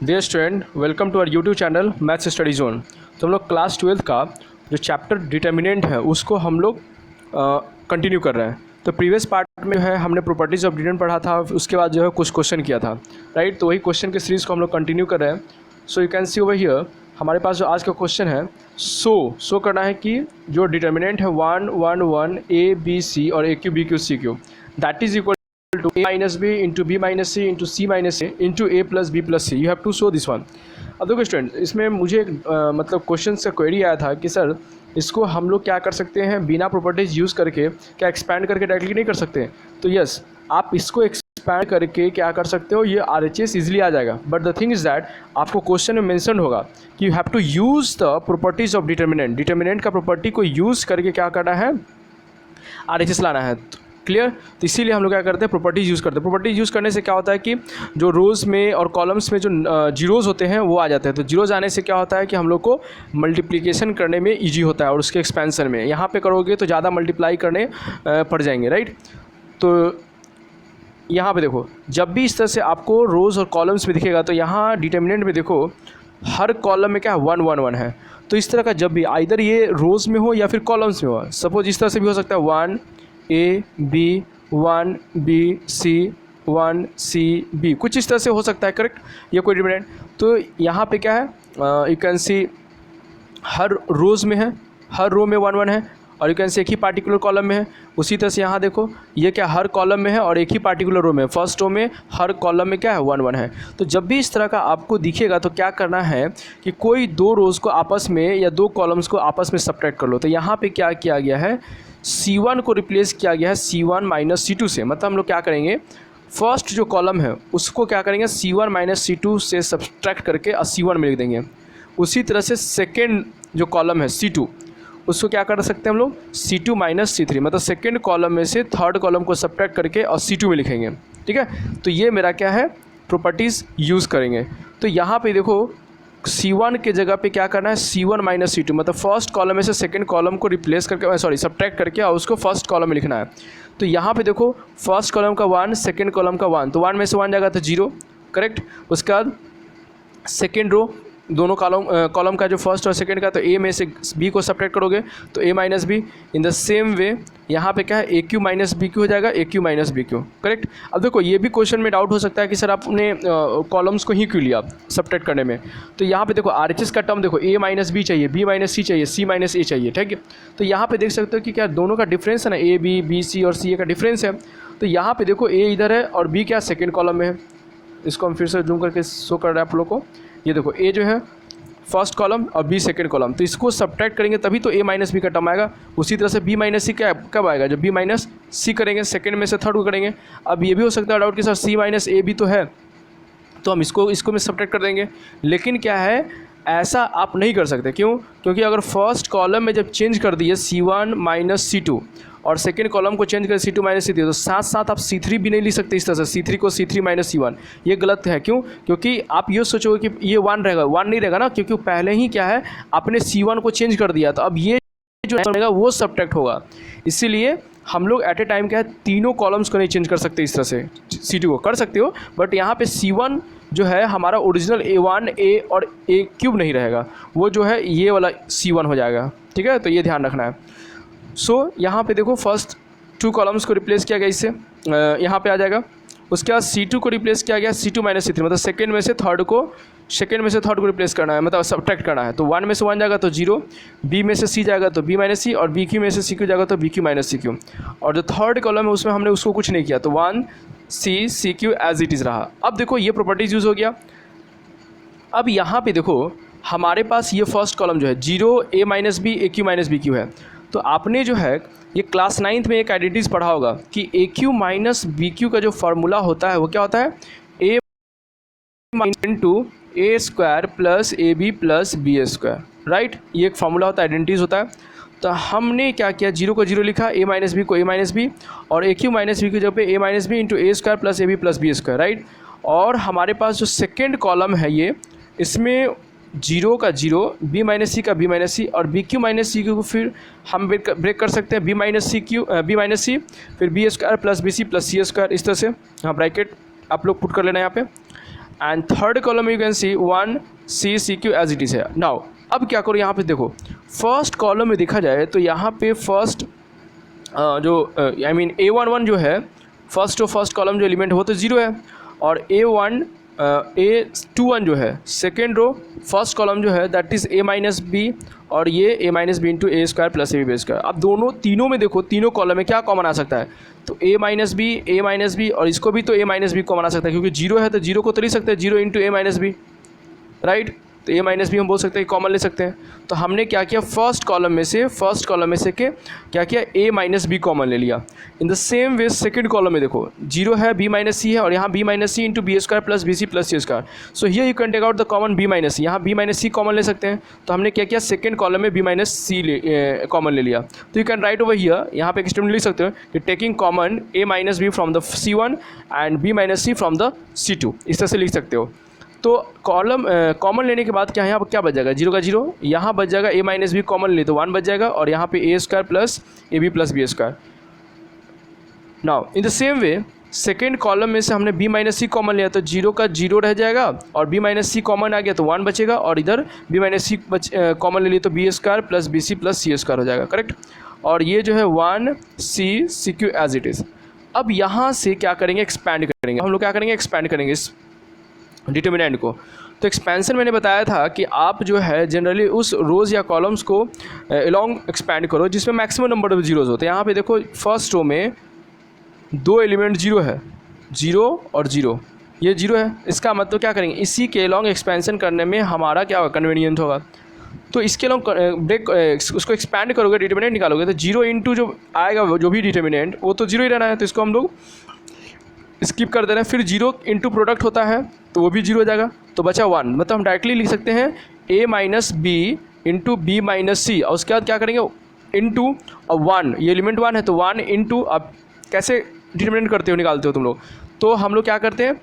Dear student, welcome to our YouTube channel maths study zone. तो हम लोग class 12 का जो चैप्टर डिटर्मिनेंट है उसको हम लोग कंटिन्यू कर रहे हैं। तो प्रीवियस पार्ट में है हमने प्रॉपर्टीज ऑफ डिटर्मिनेंट पढ़ा था, उसके बाद जो है कुछ क्वेश्चन किया था, राइट। तो वही क्वेश्चन के सीरीज़ को हम लोग कंटिन्यू कर रहे हैं। So you can C over here हमारे पास जो आज का क्वेश्चन है, शो करना है कि जो डिटर्मिनेंट है 1 1 1 ए बी सी और A Q B Q C Q, that is equal to a minus b into b minus c into c minus a into a plus b plus c. You have to show this one. अब देखो student, इसमें मुझे मतलब question से query आया था कि sir इसको हम लोग क्या कर सकते हैं, बिना प्रॉपर्टीज यूज़ करके क्या एक्सपैंड करके डायरेक्टली नहीं कर सकते। तो यस, आप इसको एक्सपैंड करके क्या कर सकते हो, ये RHS इजीली आ जाएगा। But the thing is that आपको क्वेश्चन में मेंशन होगा कि you have to use the properties of determinant. Determinant का प्रॉपर्टी को यूज़ करके क्या करना है, RHS लाना है। क्लियर। तो इसीलिए हम लोग क्या करते हैं, प्रॉपर्टीज यूज़ करते हैं। प्रॉपर्टीज यूज़ करने से क्या होता है कि जो रोज़ में और कॉलम्स में जो जीरोज़ होते हैं वो आ जाते हैं। तो जीरोज़ आने से क्या होता है कि हम लोग को मल्टीप्लिकेशन करने में इजी होता है और उसके एक्सपेंशन में यहाँ पे करोगे तो ज़्यादा मल्टीप्लाई करने पड़ जाएंगे, राइट। तो यहाँ पे देखो, जब भी इस तरह से आपको रोज़ और कॉलम्स में दिखेगा तो यहाँ डिटर्मिनेंट में देखो हर कॉलम में क्या है 1 1 1 है। तो इस तरह का जब भी आइदर ये रोज़ में हो या फिर कॉलम्स में हो, सपोज इस तरह से भी हो सकता है 1 A B 1 B C 1 C B, कुछ इस तरह से हो सकता है, करेक्ट। ये कोई डिटर्मिनेंट। तो यहाँ पे क्या है, यू कैन सी हर रोज़ में है, हर रो में 1 1 है, और यू कैन सी एक ही पार्टिकुलर कॉलम में है। उसी तरह से यहाँ देखो ये क्या हर कॉलम में है और एक ही पार्टिकुलर रो में, फर्स्ट रो में हर कॉलम में क्या है 1 1 है। तो जब भी इस तरह का आपको दिखेगा तो क्या करना है कि कोई दो रोज़ को आपस में या दो कॉलम्स को आपस में सब्ट्रैक्ट कर लो। तो यहाँ पे क्या किया गया है, C1 को रिप्लेस किया गया है C1 माइनस C2 से। मतलब हम लोग क्या करेंगे, फर्स्ट जो कॉलम है उसको क्या करेंगे C1 माइनस C2 से सब्ट्रैक्ट करके और C1 में लिख देंगे। उसी तरह से सेकेंड जो कॉलम है C2, उसको क्या कर सकते हैं हम लोग C2 माइनस C3, मतलब सेकेंड कॉलम में से थर्ड कॉलम को सब्ट्रैक्ट करके और C2 में लिखेंगे, ठीक है। तो ये मेरा क्या है, प्रॉपर्टीज़ यूज़ करेंगे। तो यहाँ पे देखो C1 के जगह पे क्या करना है C1 माइनस C2, मतलब फर्स्ट कॉलम में से सेकंड कॉलम को रिप्लेस करके सब्ट्रैक्ट करके और उसको फर्स्ट कॉलम में लिखना है। तो यहाँ पे देखो फर्स्ट कॉलम का 1, सेकंड कॉलम का 1, तो 1 में से 1 जाएगा तो 0, करेक्ट। उसके बाद सेकेंड रो, दोनों कॉलम का जो फर्स्ट और सेकंड का, तो A में से B को सब्ट्रैक्ट करोगे तो A minus B. In the same way यहाँ पे क्या है A Q minus B Q हो जाएगा, A Q minus B Q, correct. अब देखो ये भी क्वेश्चन में डाउट हो सकता है कि सर आपने कॉलम्स को ही क्यों लिया सब्ट्रैक्ट करने में। तो यहाँ पे देखो RHS का टर्म देखो, A माइनस बी चाहिए, B माइनस सी चाहिए, C माइनस ए चाहिए, ठीक है। तो यहाँ पे देख सकते हो कि क्या दोनों का डिफरेंस है ना, A B B C और C A का डिफरेंस है। तो यहाँ पे देखो A इधर है और B क्या सेकेंड कॉलम में है। इसको हम फिर से जूम करके शो कर रहे हैं आप लोग को। ये देखो A जो है फर्स्ट कॉलम और B सेकेंड कॉलम, तो इसको सब्ट्रैक्ट करेंगे तभी तो A माइनस बी का टर्म आएगा। उसी तरह से B माइनस सी क्या कब आएगा, जब B माइनस सी करेंगे, सेकेंड में से थर्ड को करेंगे। अब ये भी हो सकता है डाउट कि सर C माइनस ए भी तो है, तो हम इसको में सब्ट्रैक्ट कर देंगे। लेकिन क्या है, ऐसा आप नहीं कर सकते। क्यों? क्योंकि अगर फर्स्ट कॉलम में जब चेंज कर दिए C1 माइनस C2 और सेकेंड कॉलम को चेंज कर C2 माइनस C3, तो साथ साथ आप C3 भी नहीं लिख सकते इस तरह से, C3 को C3 माइनस C1, ये गलत है। क्यों? क्योंकि आप ये सोचोगे कि ये 1 रहेगा, 1 नहीं रहेगा ना, क्योंकि पहले ही क्या है आपने C1 को चेंज कर दिया, तो अब ये जो रहेगा वो सब्ट्रैक्ट होगा। इसीलिए हम लोग एट ए टाइम क्या है, तीनों कॉलम्स को नहीं चेंज कर सकते इस तरह से। C2 को कर सकते हो, बट यहाँ पे C1 जो है हमारा ओरिजिनल A1 A और A क्यूब नहीं रहेगा, वो जो है ये वाला C1 हो जाएगा, ठीक है। तो ये ध्यान रखना है। सो यहाँ पे देखो फर्स्ट 2 कॉलम्स को रिप्लेस किया गया इससे, यहाँ पे आ जाएगा। उसके बाद C2 को रिप्लेस किया गया C2 माइनस C3, मतलब सेकेंड में से थर्ड को रिप्लेस करना है, मतलब सब्ट्रैक्ट करना है। तो 1 में से 1 जाएगा तो 0, B में से C जाएगा तो B माइनस सी, और BQ में से CQ जाएगा तो BQ माइनस CQ। और जो थर्ड कॉलम है उसमें हमने उसको कुछ नहीं किया, तो 1 C CQ as it is रहा। अब देखो ये प्रॉपर्टीज यूज़ हो गया। अब यहाँ पे देखो हमारे पास ये फर्स्ट कॉलम जो है 0 A minus B A Q minus B Q है। तो आपने जो है ये क्लास 9th में एक आइडेंटिटीज पढ़ा होगा कि ए क्यू माइनस बी क्यू का जो फार्मूला होता है वो क्या होता है, A into A square plus A B plus B square, right. ये एक फार्मूला होता है, आइडेंटिटीज होता है। तो हमने क्या किया, 0 को 0 लिखा, A माइनस बी को A माइनस बी, और ए क्यू माइनस बी की जगह पे A minus B into A square plus A B plus B square, right. और हमारे पास जो सेकेंड कॉलम है ये, इसमें 0 का 0, B माइनस सी का B माइनस सी, और बी क्यू माइनस सी को फिर हम ब्रेक कर सकते हैं B माइनस सी, फिर B square plus B C plus C square, इस तरह से। हाँ, ब्रैकेट आप लोग पुट कर लेना यहाँ पे। एंड थर्ड कॉलम में you can see 1 C C Q as it is है। नाउ अब क्या करो, यहाँ पे देखो फर्स्ट कॉलम में देखा जाए तो यहाँ पे फर्स्ट जो आई मीन A11 जो है फर्स्ट कॉलम जो एलिमेंट वो तो 0 है, और A21 जो है सेकेंड रो फर्स्ट कॉलम जो है that is A minus B, और ये A minus B into A square plus A B square. अब तीनों में देखो, तीनों कॉलम में क्या कॉमन आ सकता है, तो A माइनस बी और इसको भी तो A माइनस बी कॉमन आ सकता है, क्योंकि 0 है तो 0 को तो ले सकते हैं, 0 into A minus B, right. तो A माइनस बी हम बोल सकते हैं कॉमन ले सकते हैं। तो हमने क्या किया, फर्स्ट कॉलम में से क्या किया, A माइनस बी कॉमन ले लिया। इन the same way second column में देखो 0 है, B माइनस सी है, और यहाँ B minus C into B square plus B C plus C square. So here you can take out the common B minus C, यहाँ B minus C common ले सकते हैं। तो हमने क्या किया, सेकंड कॉलम में B माइनस सी कॉमन ले लिया। तो you can write over here, यहाँ पे एक स्टेटमेंट लिख सकते हो कि taking common A minus B from the C1 and B minus C from the C2, इस तरह से लिख सकते हो। तो कॉलम कॉमन लेने के बाद क्या है, यहाँ पर क्या बच जाएगा, 0 का 0, यहाँ बच जाएगा A माइनस बी कॉमन ले तो 1 बच जाएगा, और यहाँ पे A square plus A B plus B square. Now in the same way second column में से हमने B माइनस सी कॉमन लिया तो 0 का 0 रह जाएगा, और B माइनस सी कॉमन आ गया तो 1 बचेगा, और इधर B माइनस सी कॉमन ले लिया तो B square plus B C plus C square हो जाएगा, करेक्ट। और ये जो है 1 C C Q as it is. अब यहाँ से क्या करेंगे, एक्सपैंड करेंगे हम लोग, क्या करेंगे, एक्सपैंड करेंगे इस डिटर्मिनेंट को। तो एक्सपेंशन मैंने बताया था कि आप जो है जनरली उस रोज़ या कॉलम्स को अलॉन्ग एक्सपैंड करो जिसमें मैक्सिमम नंबर ऑफ जीरोज़ होते हैं। यहाँ पे देखो फर्स्ट रो में 2 एलिमेंट 0 है, 0 और 0, ये 0 है, इसका मतलब क्या करेंगे, इसी के अलॉन्ग एक्सपेंशन करने में हमारा क्या होगा, कन्वीनियंट होगा। तो इसके अलॉन्ग उसको एक्सपैंड करोगे, डिटर्मिनेंट निकालोगे तो 0 इंटू जो आएगा जो भी डिटर्मिनेंट वो तो 0 ही रहना है, तो इसको हम लोग स्किप कर दे रहे हैं। फिर 0 इंटू प्रोडक्ट होता है तो वो भी 0 हो जाएगा, तो बचा 1। मतलब हम डायरेक्टली लिख सकते हैं A minus B into B minus C, और उसके बाद क्या करेंगे, इंटू और 1, ये एलिमेंट 1 है तो 1 इंटू, अब कैसे डिटर्मिनेंट करते हो, निकालते हो तुम लोग, तो हम लोग क्या करते हैं,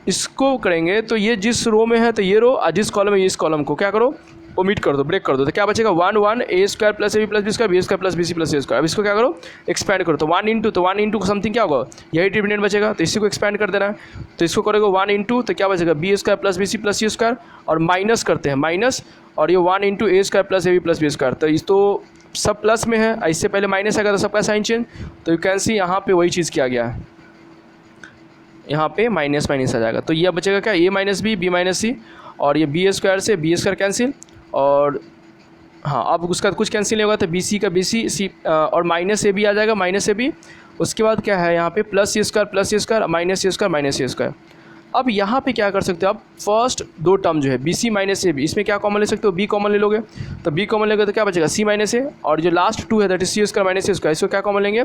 इसको करेंगे तो ये जिस रो में है तो ये रो, और जिस कॉलम में इस कॉलम को क्या करो, ओमिट कर दो, ब्रेक कर दो, तो क्या बचेगा 1 1 A square plus A B plus B square, B square plus B C plus C square. अब इसको क्या करो, एक्सपैंड करो, तो 1 इंटू समथिंग क्या होगा, यही डिटर्मिनेंट बचेगा, तो इसी को एक्सपैंड कर देना है। तो इसको करोगे 1 इंटू, तो क्या बचेगा B square plus B C plus C square, और माइनस करते हैं माइनस, और ये 1 into A square plus A B plus B square. तो इस तो सब प्लस में है, इससे पहले माइनस आएगा तो सबका साइन चेंज, तो यू कैन सी यहाँ पे वही चीज़ किया गया है, यहाँ पे माइनस माइनस आ जाएगा। तो यह बचेगा क्या, A minus B minus C, और ये बी स्क्वायर से बी स्क्वायर कैंसिल, और हाँ अब उसका कुछ कैंसिल नहीं होगा तो बी सी का बी सी और माइनस ए बी आ जाएगा, माइनस ए बी। उसके बाद क्या है यहाँ पे plus C square minus C square. अब यहाँ पे क्या कर सकते हो आप, फर्स्ट 2 टर्म जो है B C minus A B, इसमें क्या कॉमन ले सकते हो, बी कॉमन ले लोगे, तो बी कॉमन लेंगे तो क्या बचेगा सी माइनस ए, और जो लास्ट 2 है that is C square minus C square, इसको क्या कॉमन लेंगे,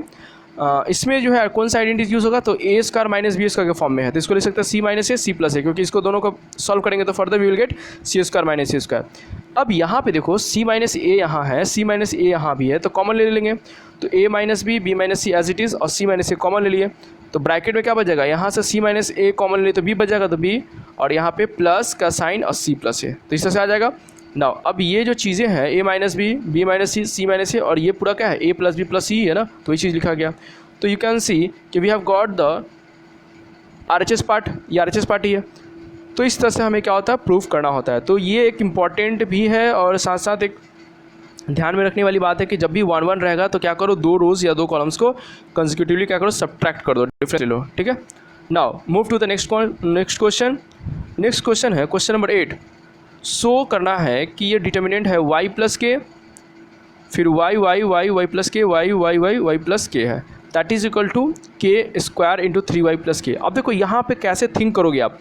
इसमें जो है कौन सा आइडेंटिटी यूज़ होगा, तो ए स्क्वायर माइनस बी स्क्वायर के फॉर्म में है, तो इसको ले सकते हैं सी माइनस ए सी प्लस ए, क्योंकि इसको दोनों को सॉल्व करेंगे तो further we will get C square minus C square. अब यहाँ पे देखो सी माइनस ए यहाँ है, सी माइनस ए यहाँ भी है, तो कॉमन ले लेंगे, तो A minus B minus C as it is, और सी माइनस ए कॉमन ले लिए, तो ब्रैकेट में क्या बच जाएगा, यहाँ से सी माइनस ए कॉमन ले तो बी बच जाएगा, तो बी, और यहाँ पे प्लस का साइन और सी प्लस ए, तो इस तरह से आ जाएगा। नाउ अब ये जो चीज़ें हैं ए माइनस बी माइनस सी माइनस ए, और ये पूरा क्या है ए प्लस बी प्लस सी है ना, तो ये चीज़ लिखा गया। तो यू कैन सी कि we have got the RHS part, ये RHS पार्ट ही है। तो इस तरह से हमें क्या होता है, प्रूफ करना होता है। तो ये एक इम्पॉर्टेंट भी है, और साथ साथ एक ध्यान में रखने वाली बात है कि जब भी 1 1 रहेगा तो क्या करो, 2 रोज़ या 2 कॉलम्स को कंसेक्यूटिवली क्या करो, सब्ट्रैक्ट कर दो, डिफरेंस ले लो, ठीक है। Now move to the next question. Next question है क्वेश्चन नंबर 8। शो करना है कि ये डिटर्मिनेंट है y प्लस के, फिर y प्लस के, y प्लस के है, दैट इज इक्वल टू के स्क्वायर इंटू 3y प्लस के। अब देखो यहाँ पे कैसे थिंक करोगे आप,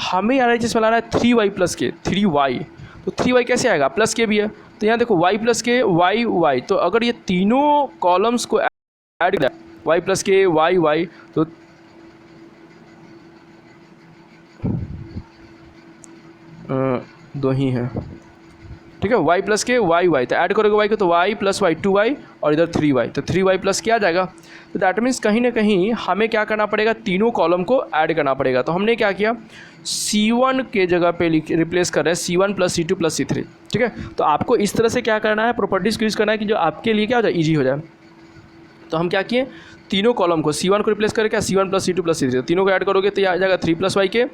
हमें RHS में लाना है 3y प्लस के, 3y, तो 3y कैसे आएगा, प्लस के भी है, तो यहाँ देखो y प्लस के y, तो अगर ये तीनों कॉलम्स को ऐड किया y प्लस के y, तो दो ही हैं, ठीक है, y प्लस के y, तो ऐड करोगे y को तो y प्लस y 2y, और इधर 3y, तो 3y प्लस क्या आ जाएगा। तो दैट मीन्स कहीं ना कहीं हमें क्या करना पड़ेगा, तीनों कॉलम को ऐड करना पड़ेगा। तो हमने क्या किया, C1 के जगह पे रिप्लेस कर रहे हैं C1 plus C2 plus C3, ठीक है। तो आपको इस तरह से क्या करना है, प्रॉपर्टीज़ को यूज़ करना है कि जो आपके लिए क्या हो जाए, ईजी हो जाए। तो हम क्या किए, तीनों कॉलम को C1 को रिप्लेस करके क्या, C1 plus C2 plus C3, तीनों को ऐड करोगे तो ये आ जाएगा 3 प्लस y के,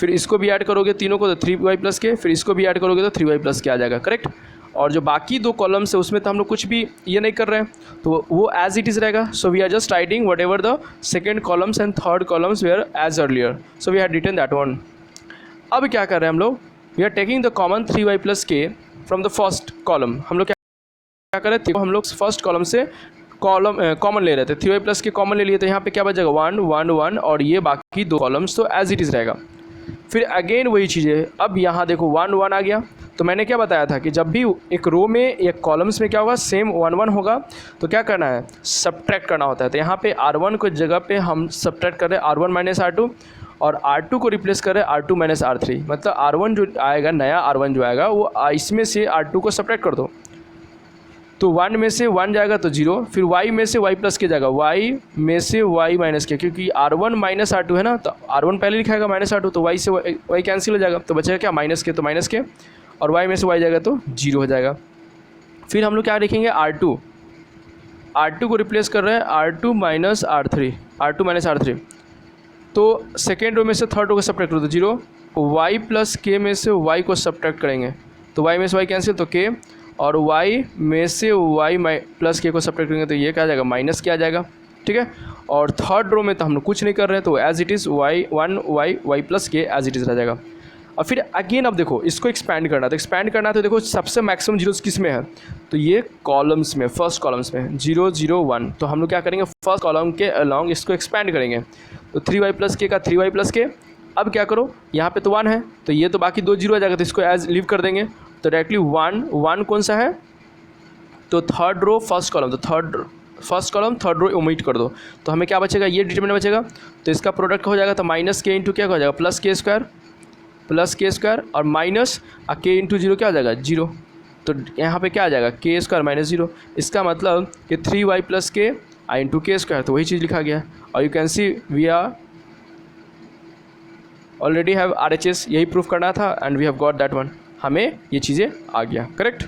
फिर इसको भी ऐड करोगे तीनों को तो 3y प्लस के, फिर इसको भी ऐड करोगे तो 3y प्लस के आ जाएगा, करेक्ट। और जो बाकी दो कॉलम्स है उसमें तो हम लोग कुछ भी ये नहीं कर रहे हैं, तो वो एज इट इज़ रहेगा। So we are just writing whatever the second columns and third columns where as earlier, so we had written that one. अब क्या कर रहे हैं हम लोग, we are taking the common 3y plus K from the first column. हम लोग क्या कर रहे थे, हम लोग फर्स्ट कॉलम से कॉमन ले रहे थे, 3y प्लस के कॉमन ले लिए, तो यहाँ पे क्या बचेगा 1 1 1 और ये बाकी दो कॉलम्स तो एज इट इज़ रहेगा। फिर अगेन वही चीज़ें, अब यहाँ देखो 1 1 आ गया, तो मैंने क्या बताया था कि जब भी एक रो में एक कॉलम्स में क्या होगा सेम 1 1 होगा तो क्या करना है, सब्ट्रैक्ट करना होता है। तो यहाँ पे R1 को जगह पे हम सब्ट्रैक्ट कर रहे हैं R1 माइनस R2 और R2 को रिप्लेस कर रहे हैं R2 माइनस R3, मतलब R1 जो आएगा नया R1 जो आएगा वो इसमें से R2 को सब्ट्रैक्ट कर दो, तो 1 में से 1 जाएगा तो 0, फिर y में से y प्लस के जाएगा, y में से y माइनस के, क्योंकि R1 माइनस R2 है ना, तो R1 पहले लिखाएगा माइनस R2, तो y से y कैंसिल हो जाएगा, तो बचेगा क्या माइनस के, तो माइनस के, और y में से y जाएगा तो 0 हो जाएगा। फिर हम लोग क्या लिखेंगे R2 को रिप्लेस कर रहे हैं R2 माइनस R3, तो सेकेंड रो में से थर्ड रो को सब्ट्रैक्ट करो तो 0, y प्लस के में से y को सब्ट्रैक्ट करेंगे तो y में से y कैंसिल तो k, और y में से y प्लस के को सब्ट्रैक्ट करेंगे तो ये क्या आ जाएगा माइनस के आ जाएगा, ठीक है। और थर्ड रो में तो हम लोग कुछ नहीं कर रहे हैं, तो as it is y plus K as it is रह जाएगा। और फिर अगेन अब देखो इसको एक्सपैंड करना, तो एक्सपैंड करना तो देखो सबसे मैक्सिमम जीरोस किस में है, तो ये कॉलम्स में, फर्स्ट कॉलम्स में 0 0 1, तो हम लोग क्या करेंगे फर्स्ट कॉलम के अलॉन्ग इसको एक्सपैंड करेंगे, तो 3y प्लस के का 3y प्लस के। अब क्या करो यहाँ पे तो 1 है, तो ये तो बाकी 2 0 आ जाएगा, तो इसको एज लीव कर देंगे, तो डायरेक्टली 1 कौन सा है, तो थर्ड रो फर्स्ट कॉलम, तो first column third row omit कर दो, तो हमें क्या बचेगा ये डिटरमिनेंट बचेगा, तो इसका प्रोडक्ट हो जाएगा तो माइनस के इंटू क्या हो जाएगा प्लस के स्क्वायर और माइनस के इंटू 0 क्या हो जाएगा 0, तो यहाँ पे क्या आ जाएगा के स्क्वायर माइनस 0, इसका मतलब कि 3y प्लस के आई इंटू के स्क्वायर, तो वही चीज़ लिखा गया। और you can see we are already have RHS, यही प्रूफ करना था and we have got that one, हमें ये चीज़ें आ गया, करेक्ट।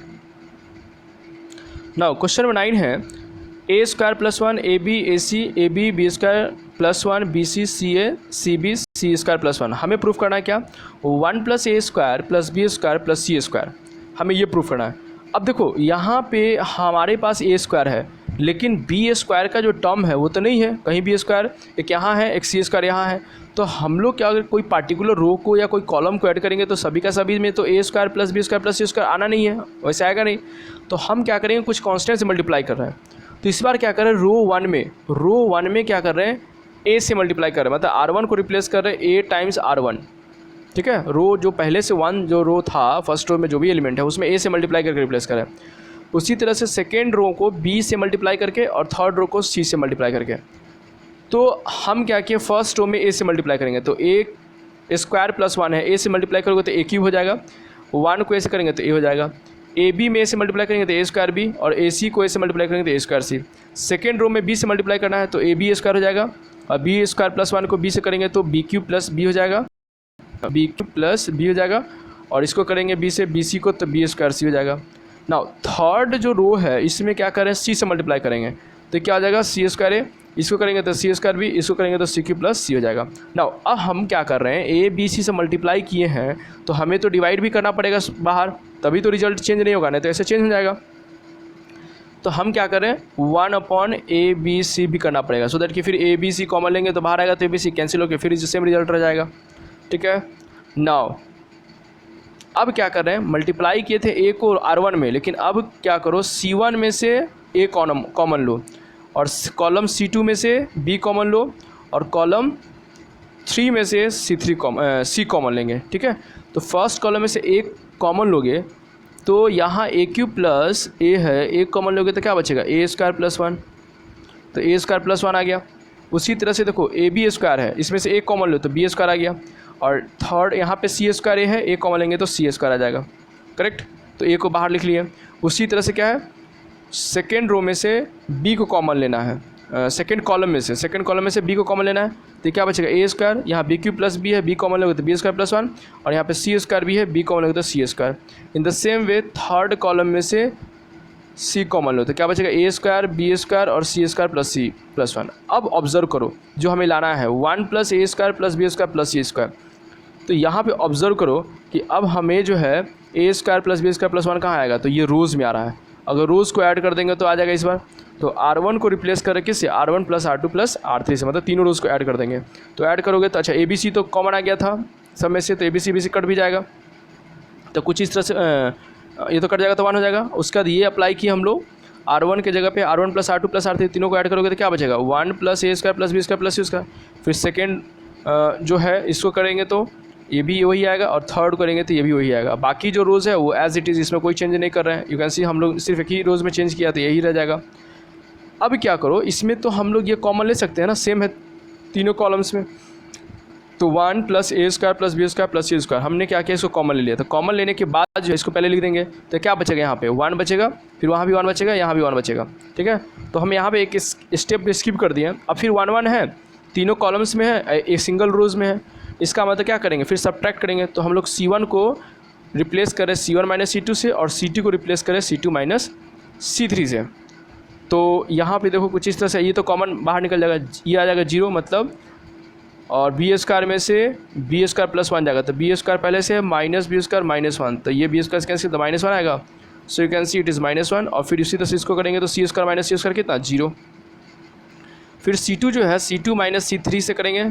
नाउ क्वेश्चन नंबर 9 है a square plus 1 AB AC AB B square plus 1 BC CA CB C square plus 1, हमें proof करना है क्या 1 plus a square plus B square plus C square, हमें ये प्रूफ करना है। अब देखो यहाँ पे हमारे पास a स्क्वायर है लेकिन b स्क्वायर का जो टर्म है वो तो नहीं है, कहीं b स्क्वायर एक यहाँ है एक c स्क्वायर यहाँ है, तो हम लोग क्या अगर कोई पार्टिकुलर रो को या कोई कॉलम को ऐड करेंगे तो सभी का सभी में तो a square plus b square plus c square आना नहीं है, वैसे आएगा नहीं, तो हम क्या करेंगे कुछ कांस्टेंट से मल्टीप्लाई कर रहे हैं, तो इस बार क्या कर रहे हैं रो वन में क्या कर रहे हैं a से मल्टीप्लाई कर रहे हैं, मतलब R1 को रिप्लेस कर रहे हैं a टाइम्स R1, ठीक है। रो जो पहले से 1 जो रो था फर्स्ट रो में जो भी एलिमेंट है उसमें a से मल्टीप्लाई करके रिप्लेस करें, उसी तरह से सेकेंड रो को b से मल्टीप्लाई करके और थर्ड रो को c से मल्टीप्लाई करके, तो हम क्या किए फर्स्ट रो में a से मल्टीप्लाई करेंगे, तो a स्क्वायर प्लस 1 है, a से मल्टीप्लाई करोगे तो a क्यूब हो जाएगा, 1 को a से करेंगे तो a हो जाएगा, ए बी में a से मल्टीप्लाई करेंगे तो a स्क्वायर बी, और ए सी को a से मल्टीप्लाई करेंगे तो a square C. Second row में b से मल्टीप्लाई करना है तो a b स्क्वायर हो जाएगा, और b स्क्वायर प्लस 1 को b से करेंगे तो b क्यूब प्लस b हो जाएगा, b क्यूब प्लस b हो जाएगा, और इसको करेंगे b से bc को तो b स्क्वायर c हो जाएगा। नाउ थर्ड जो रो है इसमें क्या करें c से मल्टीप्लाई करेंगे तो क्या हो जाएगा c स्क्वायर a, इसको करेंगे तो c स्क्वायर b, इसको करेंगे तो c क्यूब प्लस c हो जाएगा। नाउ अब हम क्या कर रहे हैं a b c से मल्टीप्लाई किए हैं तो हमें तो डिवाइड भी करना पड़ेगा बाहर, तभी तो रिजल्ट चेंज नहीं होगा, नहीं तो ऐसे चेंज हो जाएगा। तो हम क्या करें 1/ABC भी करना पड़ेगा, सो दैट कि फिर ABC कॉमन लेंगे तो बाहर आएगा तो ABC कैंसिल होकर फिर सेम रिजल्ट रह जाएगा, ठीक है। नाउ अब क्या कर रहे हैं मल्टीप्लाई किए थे a को R1 में, लेकिन अब क्या करो C1 में से a कॉमन लो और कॉलम C2 में से b कॉमन लो और कॉलम 3 में से C कॉमन लेंगे, ठीक है। तो फर्स्ट कॉलम में से एक कॉमन लोगे तो यहाँ a क्यूब प्लस a है, एक कॉमन लोगे तो क्या बचेगा a स्क्वायर प्लस 1, तो a स्क्वायर प्लस 1 आ गया। उसी तरह से देखो ए बी स्क्वायर है, इसमें से एक कॉमन लो तो b स्क्वायर आ गया, और थर्ड यहाँ पे c स्क्वायर a है, एक कॉमन लेंगे तो c स्क्वायर आ जाएगा, करेक्ट। तो a को बाहर लिख लिए। उसी तरह से क्या है सेकेंड रो में से b को कॉमन लेना है, सेकेंड कॉलम में से b को कॉमन लेना है, तो क्या बचेगा a स्क्वायर, यहाँ b क्यूब प्लस b है, b कॉमन लोगे तो b स्क्वायर प्लस 1, और यहाँ पे c स्क्वायर भी है, b कॉमन लोगे तो c square. In the same way third column में से c कॉमन लो तो क्या बचेगा a स्क्वायर b स्क्वायर और c square plus c plus 1। अब ऑब्जर्व करो जो हमें लाना है 1 plus a square plus b square plus c square, तो यहाँ पे ऑब्जर्व करो कि अब हमें जो है A square plus B square plus 1 कहाँ आएगा, तो ये रोज़ में आ रहा है। अगर रोज़ को ऐड कर देंगे तो आ जाएगा इस बार। तो R1 को रिप्लेस करें किससे, R1 plus R2 plus R3 से, मतलब तीनों रोज़ को ऐड कर देंगे। तो ऐड करोगे तो अच्छा ABC तो कॉमन आ गया था सब में से, तो ABC कट भी जाएगा। तो कुछ इस तरह से ये तो कट जाएगा तो 1 हो जाएगा। उसके बाद ये अप्लाई किए हम लोग R1 के जगह पे R1 plus R2 plus R3 तीनों को ऐड करोगे तो क्या बचेगा, 1 plus A square plus B square plus C square. फिर सेकेंड जो है इसको करेंगे तो ये भी वही आएगा, और थर्ड करेंगे तो ये भी वही आएगा। बाकी जो रोज़ है वो एज इट इज़, इसमें कोई चेंज नहीं कर रहे हैं। यू कैन सी हम लोग सिर्फ एक ही रोज़ में चेंज किया तो यही रह जाएगा। अब क्या करो, इसमें तो हम लोग ये कॉमन ले सकते हैं ना, सेम है तीनों कॉलम्स में। तो 1 plus A square plus B square plus C square, हमने क्या किया, इसको कॉमन ले लिया। तो कॉमन लेने के बाद जो है इसको पहले लिख देंगे, तो क्या बचेगा, यहाँ पे 1 बचेगा, फिर वहाँ भी 1 बचेगा, यहाँ भी 1 बचेगा। ठीक है, तो हम यहाँ पे एक स्टेप स्किप कर दिए। अब फिर 1 1 है, तीनों कॉलम्स में है, एक सिंगल रोज़ में है। इसका मतलब क्या करेंगे, फिर सब्ट्रैक्ट करेंगे। तो हम लोग C1 को रिप्लेस करें C1 माइनस C2 से, और C2 को रिप्लेस करें C2 माइनस C3 से। तो यहाँ पे देखो कुछ इस तरह से, ये तो कॉमन बाहर निकल जाएगा, ये आ जाएगा 0 मतलब, और बी स्क्वायर में से बी स्क्वायर प्लस 1 जाएगा। तो बी स्क्वायर पहले से माइनस बी स्क्वायर माइनस 1, तो ये बी स्क्वायर कैंसिल तो माइनस 1 आएगा। So you can see it is -1। और फिर इसी तरह से इसको करेंगे तो सी स्क्वायर माइनस सी स्क्वायर कितना, 0। फिर C2 जो है C2 माइनस C3 से करेंगे,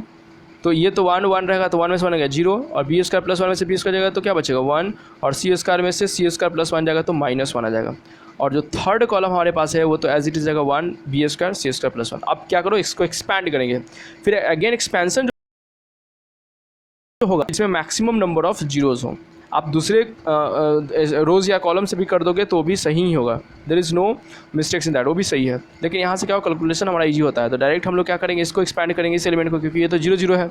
तो ये तो 1 1 रहेगा, तो 1 में से 1 आएगा 0, और बी स्क्वायर प्लस 1 में से बी स्क्वायर जाएगा तो क्या बचेगा 1, और सी स्क्वायर में से सी स्क्वायर प्लस 1 जाएगा तो -1 आ जाएगा। और जो थर्ड कॉलम हमारे पास है वो तो एज इट इज़ जाएगा 1 बी स्क्वायर सी स्क्वायर प्लस 1। अब क्या करो, इसको एक्सपैंड करेंगे। फिर अगेन एक्सपेंसन जो होगा इसमें मैक्सिमम नंबर ऑफ जीरोज़ हों। आप दूसरे रोज़ या कॉलम से भी कर दोगे तो भी सही ही होगा, there is no mistakes in that, वो भी सही है। लेकिन यहाँ से क्या हो, कैलकुलेशन हमारा ईजी होता है। तो डायरेक्ट हम लोग क्या करेंगे, इसको एक्सपैंड करेंगे इस एलिमेंट को, क्योंकि ये तो 0 0 है।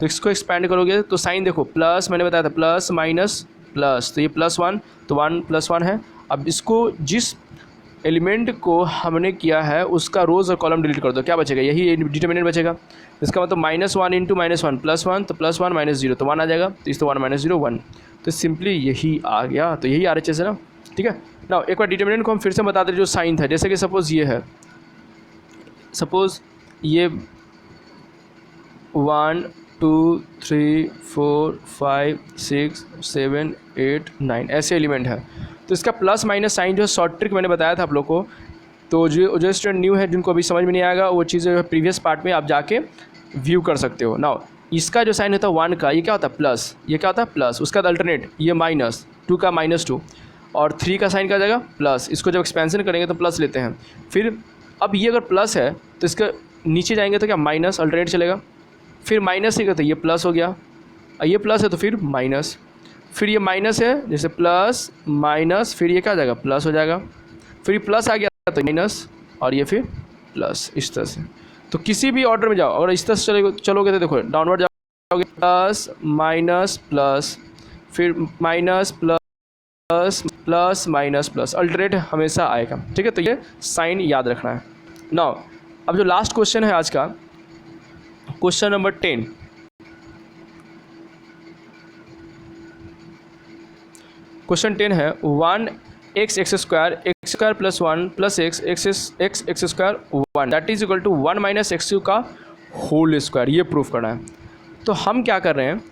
तो इसको एक्सपैंड करोगे तो साइन देखो, प्लस मैंने बताया था प्लस माइनस प्लस, तो ये +1 तो 1 + 1 है। अब इसको जिस एलिमेंट को हमने किया है उसका रोज़ और कॉलम डिलीट कर दो, क्या बचेगा, यही डिटर्मिनेंट बचेगा। इसका मतलब -1 × -1 +1, तो +1 -0 तो 1 आ जाएगा। तो इस तो 1 - 0 1, तो सिंपली यही आ गया। तो यही RHS है ना, ठीक है ना। एक बार डिटर्मिनेंट को हम फिर से बता दें, जो साइन था, जैसे कि सपोज़ ये है, सपोज़ ये 1 2 3 4 5 6 7 8 9 ऐसे एलिमेंट है। तो इसका प्लस माइनस साइन जो है शॉर्ट ट्रिक मैंने बताया था आप लोग को। तो जो स्टूडेंट न्यू है, जिनको अभी समझ में नहीं आएगा, वो चीज़ें प्रीवियस पार्ट में आप जाके व्यू कर सकते हो। नाउ इसका जो साइन होता है 1 का, ये क्या होता है प्लस, ये क्या होता है प्लस। उसका अल्टरनेट ये -2 का -2, और 3 का साइन का जाएगा प्लस। इसको जब एक्सपेंशन करेंगे तो प्लस लेते हैं। फिर अब ये अगर प्लस है तो इसका नीचे जाएंगे तो क्या माइनस अल्टरनेट चलेगा। फिर माइनस है तो ये प्लस हो गया, ये प्लस है तो फिर माइनस, फिर ये माइनस है, जैसे प्लस माइनस, फिर ये क्या आ जाएगा प्लस हो जाएगा, फिर ये प्लस आ गया तो माइनस, और ये फिर प्लस, इस तरह से। तो किसी भी ऑर्डर में जाओ, अगर इस तरह से चलोगे तो देखो डाउनवर्ड जाओगे, प्लस माइनस प्लस, फिर minus plus plus minus plus, alternate हमेशा आएगा, ठीक है। तो ये साइन याद रखना है। नाउ अब जो लास्ट क्वेश्चन है आज का, क्वेश्चन नंबर 10। क्वेश्चन 10 है 1x x square x square plus 1 plus x x square 1 that is equal to 1 minus x का होल स्क्वायर, ये प्रूफ करना है। तो हम क्या कर रहे हैं,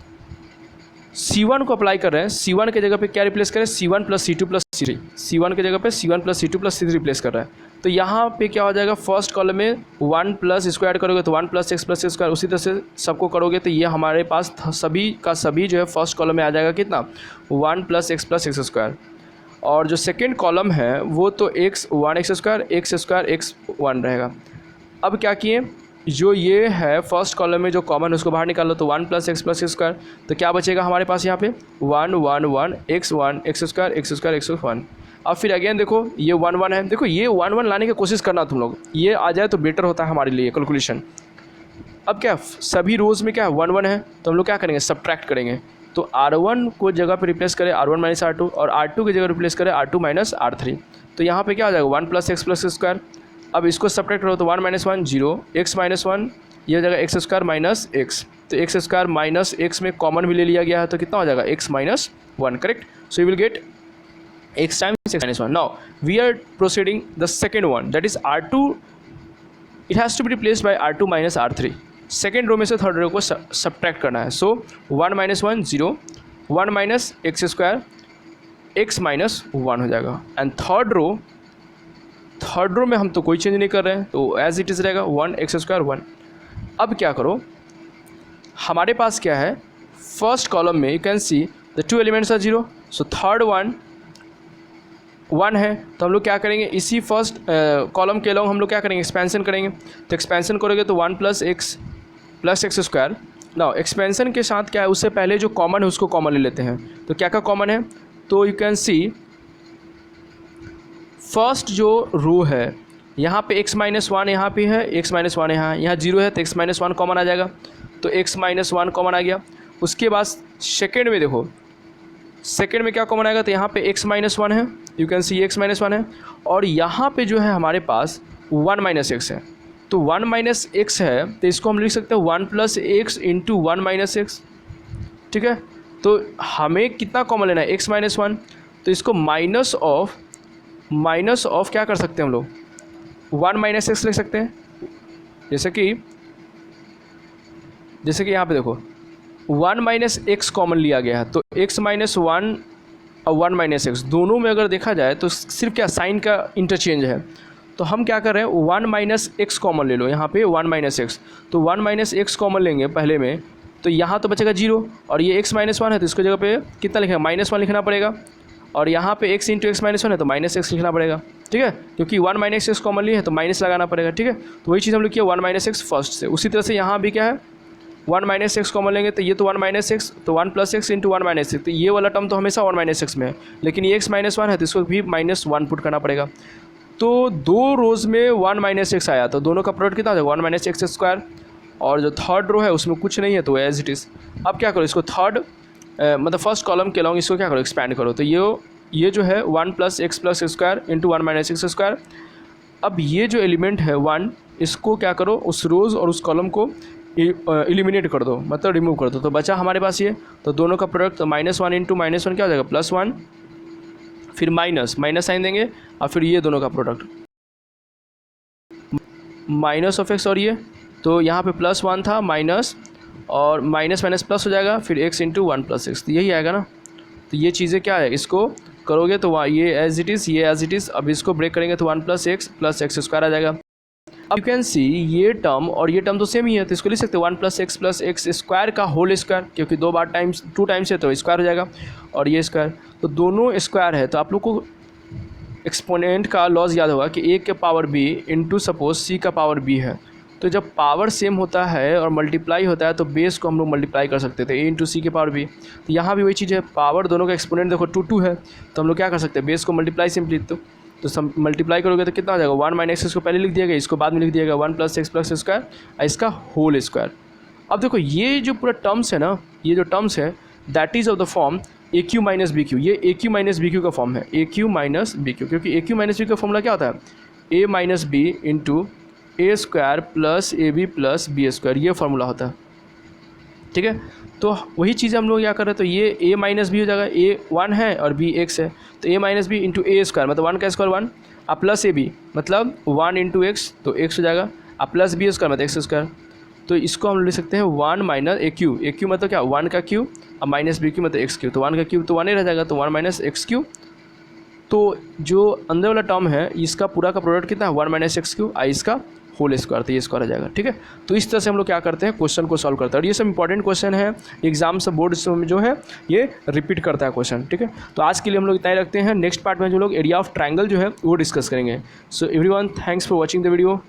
C1 को अप्लाई कर रहे हैं। C1 के जगह पे क्या रिप्लेस करें, C1 plus C2 plus C3, C1 के जगह पे C1 plus C2 plus C3 replace कर रहा है। तो यहाँ पे क्या हो जाएगा, फर्स्ट कॉलम में 1 प्लस स्क्वायर करोगे तो 1 प्लस x प्लस स्क्वायर, उसी तरह से सबको करोगे तो ये हमारे पास सभी का सभी जो है फर्स्ट कॉलम में आ जाएगा कितना, 1 प्लस x स्क्वायर। और जो सेकेंड कॉलम है वो तो 1x स्क्वायर x 1 रहेगा। अब क्या किए, जो ये है फर्स्ट कॉलम में जो कॉमन है उसको बाहर निकालो, तो 1 प्लस x स्क्वायर, तो क्या बचेगा हमारे पास यहाँ पे 1 1 1 x स्क्वायर x 1। अब फिर अगेन देखो ये 1 1 है, देखो ये 1 1 लाने की कोशिश करना तुम लोग, ये आ जाए तो बेटर होता है हमारे लिए कैलकुलेशन। अब क्या सभी रोज़ में क्या 1 1 है, तो हम लोग क्या करेंगे, सब्ट्रैक्ट करेंगे। तो R1 को जगह पे रिप्लेस करें R1 माइनस R2, और R2 की जगह रिप्लेस करें R2 माइनस R3। तो यहाँ पे क्या हो जाएगा 1 प्लस x स्क्वायर। अब इसको सब्ट्रैक्ट करो तो 1 - 1 0, x - 1 ये हो जाएगा x स्क्वायर माइनस x, तो x स्क्वायर माइनस x में कॉमन भी ले लिया गया है तो कितना हो जाएगा x - 1, correct. So you will get x times x - 1। Now we are proceeding the second one, that is R2, it has to be replaced by R2 minus R3। Second row में से थर्ड रो को subtract करना है। So 1 - 1 0, 1 minus X square X minus 1 हो जाएगा। And third row में हम तो कोई चेंज नहीं कर रहे हैं, तो एज इट इज़ रहेगा 1 एक्स स्क्वायर 1। अब क्या करो, हमारे पास क्या है, फर्स्ट कॉलम में you can see the 2 elements are 0, so third one 1 है, तो हम लोग क्या करेंगे, इसी फर्स्ट कॉलम के अलॉन्ग हम लोग क्या करेंगे, एक्सपेंशन करेंगे। तो एक्सपेंशन करोगे तो 1 + x + x square. Now expansion के साथ क्या है, उससे पहले जो कॉमन है उसको कॉमन ले लेते हैं। तो क्या क्या कॉमन है, तो यू कैन सी फर्स्ट जो रो है यहाँ पे x - 1 यहाँ पे है, x - 1 यहाँ 0 है, तो x - 1 कॉमन आ जाएगा, तो x - 1 कॉमन आ गया। उसके बाद सेकेंड में देखो, सेकेंड में क्या कॉमन आएगा, तो यहाँ पे x - 1 है, यू कैन सी x - 1 है, और यहाँ पे जो है हमारे पास 1 - x है। तो 1 - x है, तो इसको हम लिख सकते हैं 1 + x × 1 - x, ठीक है। तो हमें कितना कॉमन लेना है, x - 1, तो इसको माइनस ऑफ क्या कर सकते हैं हम लोग, 1 - x लिख सकते हैं। जैसे कि यहाँ पे देखो 1 - x कॉमन लिया गया है, तो x - 1 और 1 - x दोनों में अगर देखा जाए तो सिर्फ क्या साइन का इंटरचेंज है। तो हम क्या कर रहे हैं, 1 - x कॉमन ले लो, यहाँ पे 1 - x, तो 1 - x कॉमन लेंगे पहले में, तो यहाँ तो बचेगा 0, और ये x - 1 है, तो इसको जगह पे कितना लिखेगा, -1 लिखना पड़ेगा, और यहाँ पे x × x - 1 है, तो -x लिखना पड़ेगा, ठीक है, क्योंकि 1 - x कॉमन लिया है तो माइनस लगाना पड़ेगा, ठीक है। तो वही चीज़ हम लोग किया 1 - x फर्स्ट से। उसी तरह से यहाँ भी क्या है, 1 - x कॉमन लेंगे, तो ये तो 1 - x, तो 1 + x × 1 - x, तो ये वाला टर्म तो हमेशा 1 - x में है, लेकिन ये x - 1 है, तो इसको भी -1 पुट करना पड़ेगा। तो दो रोज़ में 1 - x आया, तो दोनों का प्रोडक्ट कितना हो जाएगा, 1 - x स्क्वायर, और जो थर्ड रो है उसमें कुछ नहीं है, तो एज इट इज़। अब क्या करो, इसको थर्ड मतलब फर्स्ट कॉलम के अलॉन्ग इसको क्या करो, एक्सपैंड करो, तो ये जो है 1 + x + x square × 1 - x square. अब ये जो एलिमेंट है 1, इसको क्या करो, उस रोज़ और उस कॉलम को एलिमिनेट कर दो, मतलब रिमूव कर दो, तो बचा हमारे पास ये, तो दोनों का प्रोडक्ट, तो -1 × -1 क्या हो जाएगा, +1, फिर माइनस साइन देंगे, और फिर ये दोनों का प्रोडक्ट -(x) और ये, तो यहाँ पे +1 था माइनस, और माइनस प्लस हो जाएगा, फिर x × 1 + x, तो यही आएगा ना। तो ये चीज़ें क्या है, इसको करोगे तो ये एज इट इज़, ये एज इट इज़। अब इसको ब्रेक करेंगे तो 1 + x + x स्क्वायर आ जाएगा। अब यू कैन सी ये टर्म और ये टर्म तो सेम ही है, तो इसको लिख सकते हैं 1 + x + x स्क्वायर का होल स्क्वायर, क्योंकि 2 टाइम्स है तो स्क्वायर हो जाएगा, और ये स्क्वायर, तो दोनों स्क्वायर है। तो आप लोग को एक्सपोनेंट का लॉज याद होगा कि a के power b into suppose c का पावर b है, तो जब पावर सेम होता है और मल्टीप्लाई होता है तो बेस को हम लोग मल्टीप्लाई कर सकते थे, a इंटू सी के पावर b। तो यहाँ भी वही चीज़ है, पावर दोनों का एक्सपोनेंट देखो 2 है, तो हम लोग क्या कर सकते हैं, बेस को मल्टीप्लाई सिंपली, तो मल्टीप्लाई करोगे तो कितना हो जाएगा, 1 - x इसको पहले लिख दिया गया, इसको बाद में लिख दिया गया 1 + x + स्क्वायर, इसका होल स्क्वायर। अब देखो ये जो पूरा टर्म्स है ना, ये जो टर्म्स है that is of the form AQ - BQ, ये AQ - BQ का फॉर्म है, AQ - BQ, क्योंकि AQ - BQ का फॉर्मूला क्या होता है, a - b × a² + ab + b square, ये फार्मूला होता है, ठीक है। तो वही चीज़ हम लोग क्या कर रहे हैं, तो ये a - b हो जाएगा, a 1 है और b x है, तो a - b × a² मतलब 1 का स्क्वायर 1, और प्लस ab मतलब 1 × x, तो x हो जाएगा, और प्लस b स्क्वायर मतलब x स्क्वायर। तो इसको हम लिख सकते हैं 1 - AQ मतलब क्या, 1 का क्यूब, और -BQ मतलब x क्यूब, तो 1 का क्यूब तो 1 ही रह जाएगा, तो 1 - x क्यूब। तो जो अंदर वाला टर्म है इसका पूरा का प्रोडक्ट कितना है, 1 - x क्यूब, और इसका होल स्क्वायर, तो ये स्क्वायर आ जाएगा, ठीक है। तो इस तरह से हम लोग क्या करते हैं, क्वेश्चन को सॉल्व करते हैं, और ये सब इंपॉर्टेंट क्वेश्चन है, एग्जाम से बोर्ड में जो है ये रिपीट करता है क्वेश्चन, ठीक है। तो आज के लिए हम लोग इतना ही रखते हैं, नेक्स्ट पार्ट में जो लोग एरिया ऑफ ट्रायंगल जो है वो डिस्कस करेंगे। So everyone, thanks for watching the video.